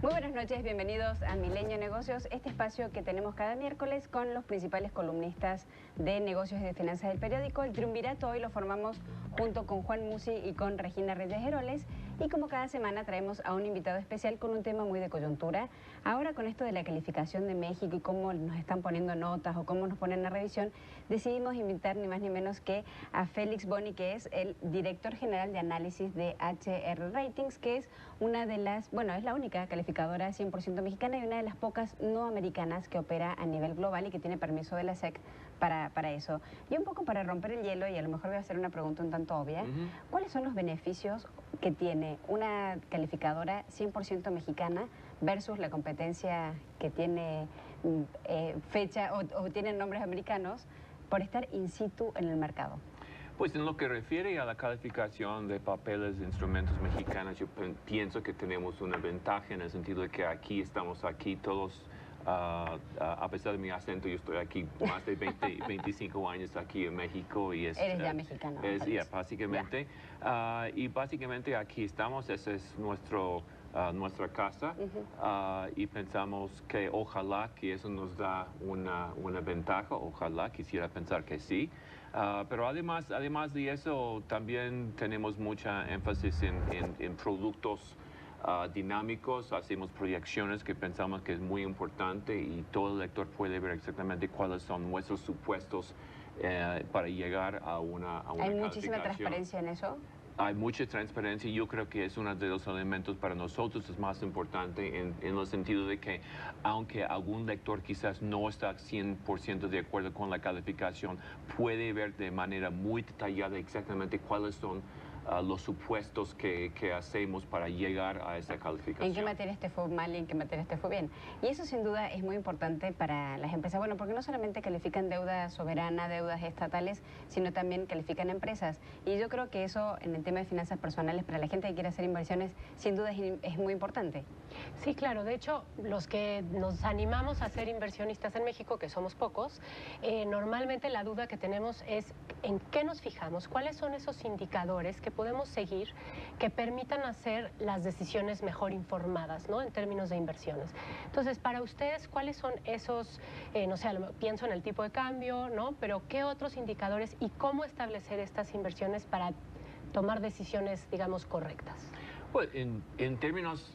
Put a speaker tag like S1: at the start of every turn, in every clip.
S1: Muy buenas noches, bienvenidos a Milenio Negocios, este espacio que tenemos cada miércoles con los principales columnistas de negocios y de finanzas del periódico. El triunvirato hoy lo formamos junto con Juan Musi y con Regina Reyes Heroles, y como cada semana traemos a un invitado especial con un tema muy de coyuntura. Ahora, con esto de la calificación de México y cómo nos están poniendo notas o cómo nos ponen a revisión, decidimos invitar ni más ni menos que a Félix Boni, que es el director general de análisis de HR Ratings, que es una de las, bueno, es la única calificadora 100% mexicana y una de las pocas no americanas que opera a nivel global y que tiene permiso de la SEC para eso. Y un poco para romper el hielo, y a lo mejor voy a hacer una pregunta un tanto obvia, ¿cuáles son los beneficios que tiene una calificadora 100% mexicana versus la competencia que tiene fecha o tiene nombres americanos por estar in situ en el mercado?
S2: Pues en lo que refiere a la calificación de papeles de instrumentos mexicanos, yo pienso que tenemos una ventaja en el sentido de que estamos aquí todos, a pesar de mi acento, yo estoy aquí más de 25 años aquí en México. Y
S1: Eres ya mexicano.
S2: Básicamente. Y básicamente aquí estamos, esa es nuestra casa, y pensamos que ojalá que eso nos da una ventaja, ojalá, quisiera pensar que sí. Pero además de eso, también tenemos mucha énfasis en productos dinámicos. Hacemos proyecciones que pensamos que es muy importante y todo el lector puede ver exactamente cuáles son nuestros supuestos para llegar a una
S1: ¿Hay muchísima transparencia en eso?
S2: Hay mucha transparencia y yo creo que es uno de los elementos para nosotros es más importante en el sentido de que aunque algún lector quizás no está 100% de acuerdo con la calificación, puede ver de manera muy detallada exactamente cuáles son los supuestos que hacemos para llegar a esa calificación.
S1: ¿En qué materias te fue mal y en qué materias te fue bien? Y eso sin duda es muy importante para las empresas, bueno, porque no solamente califican deuda soberana, deudas estatales, sino también califican empresas. Y yo creo que eso en el tema de finanzas personales, para la gente que quiere hacer inversiones, sin duda es muy importante.
S3: Sí, claro. De hecho, los que nos animamos a ser inversionistas en México, que somos pocos, normalmente la duda que tenemos es en qué nos fijamos, cuáles son esos indicadores que podemos seguir que permitan hacer las decisiones mejor informadas, ¿no?, en términos de inversiones. Entonces, para ustedes, ¿cuáles son esos, no sé, pienso en el tipo de cambio, ¿no?, pero qué otros indicadores y cómo establecer estas inversiones para tomar decisiones, digamos, correctas?
S2: Pues en términos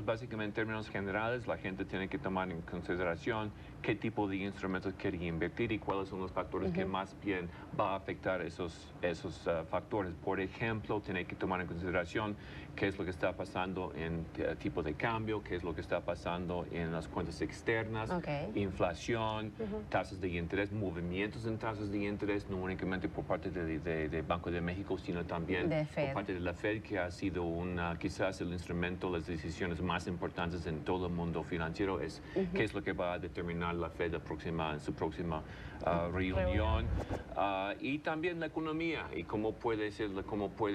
S2: básicamente, en términos generales, la gente tiene que tomar en consideración qué tipo de instrumentos quiere invertir y cuáles son los factores que más bien va a afectar esos factores. Por ejemplo, tiene que tomar en consideración qué es lo que está pasando en tipo de cambio, qué es lo que está pasando en las cuentas externas, inflación, tasas de interés, movimientos en tasas de interés, no únicamente por parte de Banco de México, sino también por parte de la Fed, que ha sido quizás el instrumento, las decisiones más importantes en todo el mundo financiero, es qué es lo que va a determinar la Fed en su próxima reunión. Y también la economía y cómo puede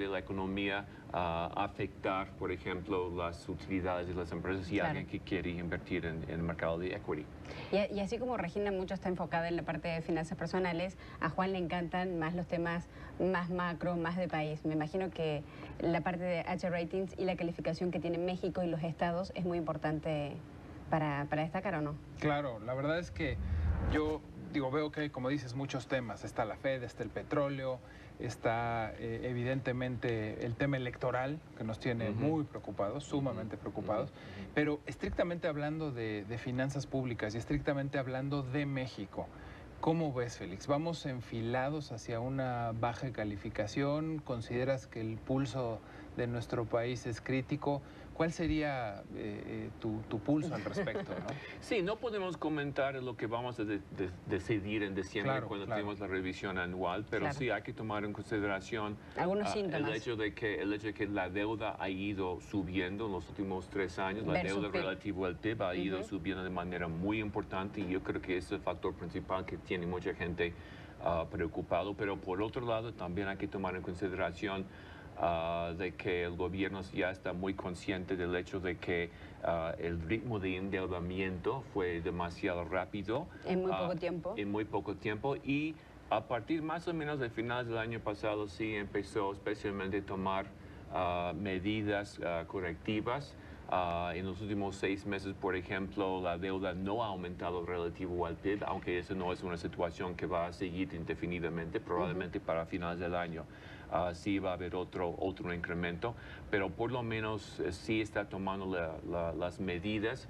S2: la economía afectar, por ejemplo, las utilidades de las empresas y alguien que quiere invertir en el mercado de equity.
S1: Y así como Regina mucho está enfocada en la parte de finanzas personales, a Juan le encantan más los temas más macro, más de país. Me imagino que la parte de HR Ratings y la calificación que tiene México y los estados es muy importante para destacar, ¿o no?
S4: Claro, la verdad es que yo veo que hay, como dices, muchos temas. Está la Fed, está el petróleo, está evidentemente el tema electoral, que nos tiene muy preocupados, sumamente preocupados. Pero estrictamente hablando de finanzas públicas y estrictamente hablando de México, ¿cómo ves, Félix? ¿Vamos enfilados hacia una baja calificación? ¿Consideras que el pulso de nuestro país es crítico? ¿Cuál sería tu pulso al respecto, ¿no?
S2: Sí, no podemos comentar lo que vamos a decidir en diciembre cuando tenemos la revisión anual, pero sí hay que tomar en consideración
S1: algunos síntomas.
S2: el hecho de que la deuda ha ido subiendo en los últimos 3 años, la deuda relativa al PIB ha ido subiendo de manera muy importante, y yo creo que ese es el factor principal que tiene mucha gente preocupado. Pero por otro lado también hay que tomar en consideración de que el gobierno ya está muy consciente del hecho de que el ritmo de endeudamiento fue demasiado rápido.
S1: En muy poco tiempo.
S2: En muy poco tiempo, y a partir más o menos de finales del año pasado sí empezó especialmente a tomar medidas correctivas. En los últimos 6 meses, por ejemplo, la deuda no ha aumentado relativo al PIB, aunque eso no es una situación que va a seguir indefinidamente, probablemente para finales del año. Sí va a haber otro incremento, pero por lo menos sí está tomando las medidas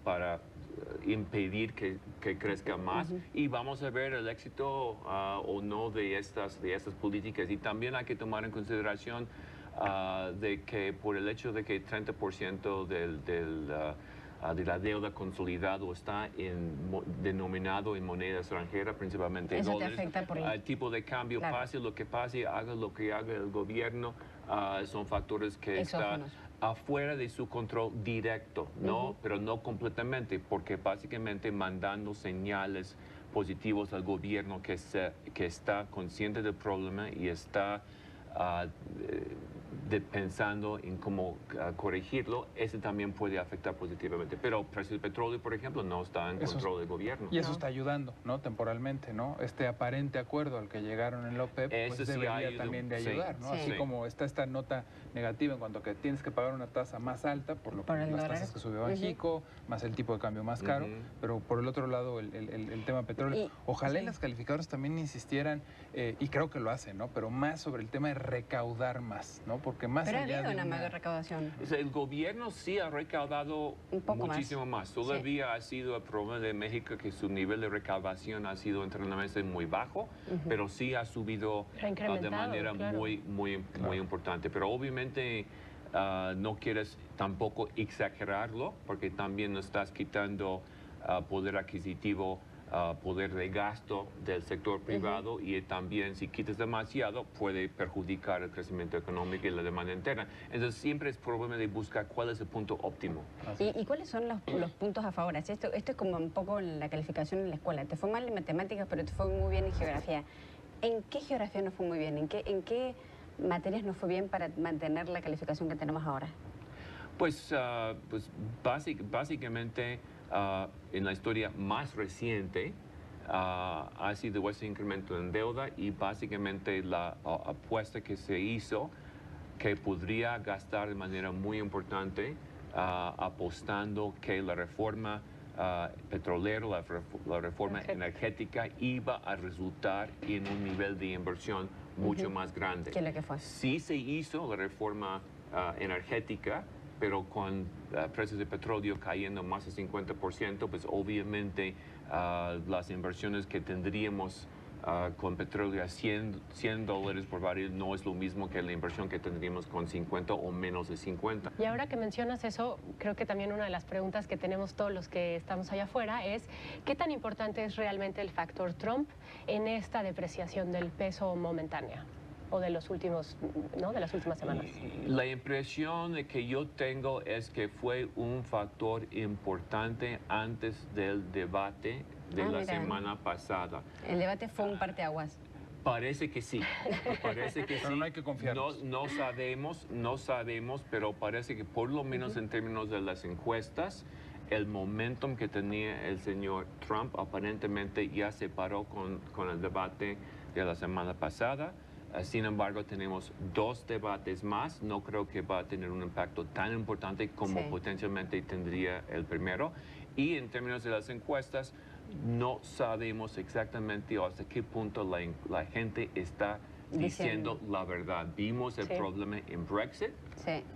S2: para impedir que crezca más, y vamos a ver el éxito o no de estas políticas. Y también hay que tomar en consideración de que por el hecho de que 30% de la deuda consolidado está denominado en moneda extranjera, principalmente
S1: eso
S2: dólares.
S1: Te afecta por
S2: el tipo de cambio,
S1: claro.
S2: Pase lo que pase, haga lo que haga el gobierno, son factores que están afuera de su control directo, ¿no? Pero no completamente, porque básicamente mandando señales positivos al gobierno que está consciente del problema y está pensando en cómo corregirlo, ese también puede afectar positivamente. Pero el precio del petróleo, por ejemplo, no está en control del gobierno.
S4: Y eso está ayudando, ¿no? Temporalmente, ¿no? Este aparente acuerdo al que llegaron en la OPEP, pues debería también de ayudar, ¿no? Así como está esta nota negativa en cuanto a que tienes que pagar una tasa más alta por las tasas que subió Banxico, más el tipo de cambio más caro, pero por el otro lado el tema petróleo. Ojalá las calificadoras también insistieran, y creo que lo hacen, ¿no? Pero más sobre el tema de recaudar más, ¿no? Porque más
S1: pero
S4: allá
S1: ha habido
S4: de
S1: una mayor recaudación.
S2: El gobierno sí ha recaudado muchísimo más. Todavía ha sido el problema de México que su nivel de recaudación ha sido internamente muy bajo, pero sí ha subido de manera muy importante. Pero obviamente no quieres tampoco exagerarlo, porque también nos estás quitando poder adquisitivo, poder de gasto del sector privado, y también si quitas demasiado puede perjudicar el crecimiento económico y la demanda interna. Entonces siempre es problema de buscar cuál es el punto óptimo.
S1: ¿Y cuáles son los puntos a favor? Esto es como un poco la calificación en la escuela. Te fue mal en matemáticas, pero te fue muy bien en geografía. ¿En qué geografía no fue muy bien? ¿En qué materias no fue bien para mantener la calificación que tenemos ahora?
S2: Pues básicamente en la historia más reciente ha sido ese incremento en deuda, y básicamente la apuesta que se hizo que podría gastar de manera muy importante apostando que la reforma petrolera, la reforma energética iba a resultar en un nivel de inversión mucho más grande.
S1: ¿Qué es lo que fue?
S2: Sí se hizo la reforma energética, pero con precios de petróleo cayendo más del 50%, pues obviamente las inversiones que tendríamos con petróleo a $100 por barril no es lo mismo que la inversión que tendríamos con 50 o menos de 50.
S3: Y ahora que mencionas eso, creo que también una de las preguntas que tenemos todos los que estamos allá afuera es ¿qué tan importante es realmente el factor Trump en esta depreciación del peso momentánea? O de los últimos, ¿no? De las últimas semanas.
S2: La impresión que yo tengo es que fue un factor importante antes del debate de la semana pasada.
S1: El debate fue un parteaguas.
S2: Parece que sí, parece que sí.
S4: Pero no hay que confiar.
S2: No sabemos, pero parece que por lo menos en términos de las encuestas, el momentum que tenía el señor Trump aparentemente ya se paró con el debate de la semana pasada. Sin embargo, tenemos 2 debates más. No creo que va a tener un impacto tan importante como potencialmente tendría el primero. Y en términos de las encuestas, no sabemos exactamente hasta qué punto la gente está diciendo la verdad. Vimos el problema en Brexit,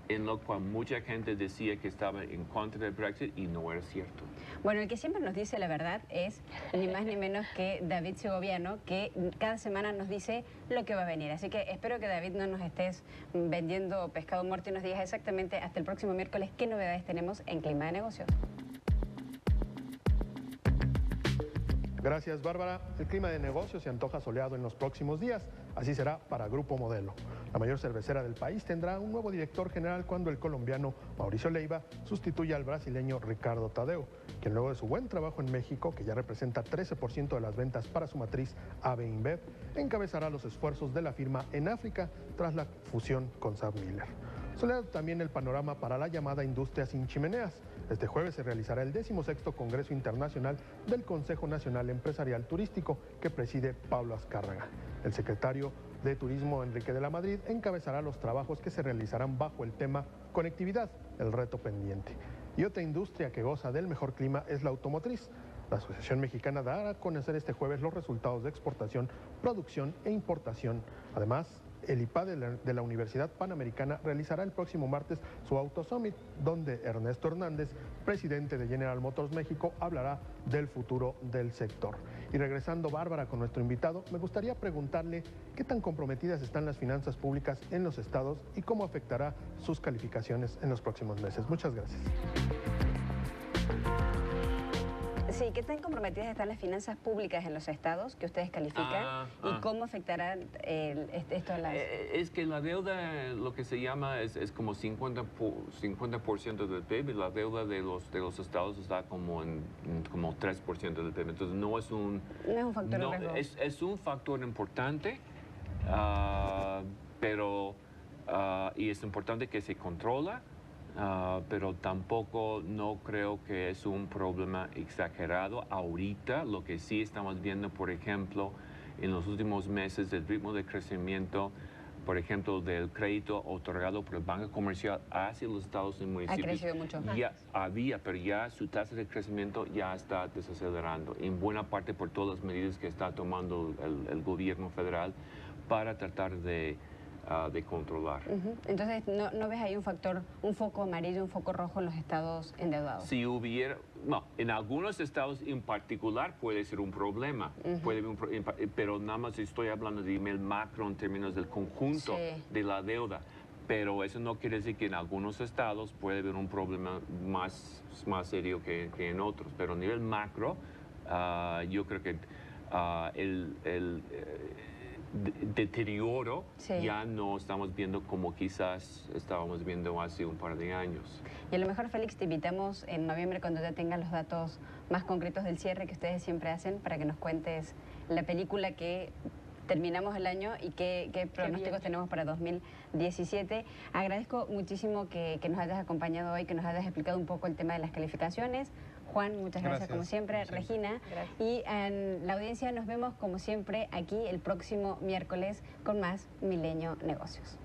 S2: en lo cual mucha gente decía que estaba en contra del Brexit y no era cierto.
S1: Bueno, el que siempre nos dice la verdad es ni más ni menos que David Segoviano, que cada semana nos dice lo que va a venir. Así que espero que, David, no nos estés vendiendo pescado muerto y nos digas exactamente hasta el próximo miércoles qué novedades tenemos en Clima de Negocios.
S5: Gracias, Bárbara. El clima de negocios se antoja soleado en los próximos días. Así será para Grupo Modelo. La mayor cervecera del país tendrá un nuevo director general cuando el colombiano Mauricio Leiva sustituya al brasileño Ricardo Tadeo, quien luego de su buen trabajo en México, que ya representa 13% de las ventas para su matriz AB InBev, encabezará los esfuerzos de la firma en África tras la fusión con SABMiller. Soleado también el panorama para la llamada industria sin chimeneas. Este jueves se realizará el 16º Congreso Internacional del Consejo Nacional Empresarial Turístico, que preside Pablo Azcárraga. El secretario de Turismo, Enrique de la Madrid, encabezará los trabajos que se realizarán bajo el tema Conectividad, el reto pendiente. Y otra industria que goza del mejor clima es la automotriz. La Asociación Mexicana dará a conocer este jueves los resultados de exportación, producción e importación. Además, el IPA de la Universidad Panamericana realizará el próximo martes su Auto Summit, donde Ernesto Hernández, presidente de General Motors México, hablará del futuro del sector. Y regresando, Bárbara, con nuestro invitado, me gustaría preguntarle qué tan comprometidas están las finanzas públicas en los estados y cómo afectará sus calificaciones en los próximos meses. Muchas gracias.
S1: Sí, ¿qué tan comprometidas están las finanzas públicas en los estados que ustedes califican y cómo afectará esto a las...
S2: Es que la deuda, lo que se llama, es como 50% del PIB, y la deuda de los estados está como en como 3% del PIB. Entonces no es un...
S1: No es un factor de riesgo.
S2: Es un factor importante, pero... y es importante que se controla. Pero tampoco no creo que es un problema exagerado ahorita. Lo que sí estamos viendo, por ejemplo, en los últimos meses, el ritmo de crecimiento, por ejemplo, del crédito otorgado por el Banco Comercial hacia los estados y municipios.
S1: Ha crecido mucho.
S2: Pero ya su tasa de crecimiento ya está desacelerando, en buena parte por todas las medidas que está tomando el gobierno federal para tratar de controlar.
S1: Entonces, ¿no ves ahí un factor, un foco amarillo, un foco rojo en los estados endeudados?
S2: Si hubiera, no, en algunos estados en particular puede ser un problema, pero nada más estoy hablando de nivel macro en términos del conjunto de la deuda. Pero eso no quiere decir que en algunos estados puede haber un problema más serio que en otros. Pero a nivel macro, yo creo que el deterioro ya no estamos viendo como quizás estábamos viendo hace un par de años.
S1: Y a lo mejor, Félix, te invitamos en noviembre cuando ya tengan los datos más concretos del cierre que ustedes siempre hacen para que nos cuentes la película que terminamos el año y qué pronósticos tenemos para 2017. Agradezco muchísimo que nos hayas acompañado hoy, que nos hayas explicado un poco el tema de las calificaciones. Juan, muchas gracias como siempre. Regina. Gracias. Y en la audiencia nos vemos como siempre aquí el próximo miércoles con más Milenio Negocios.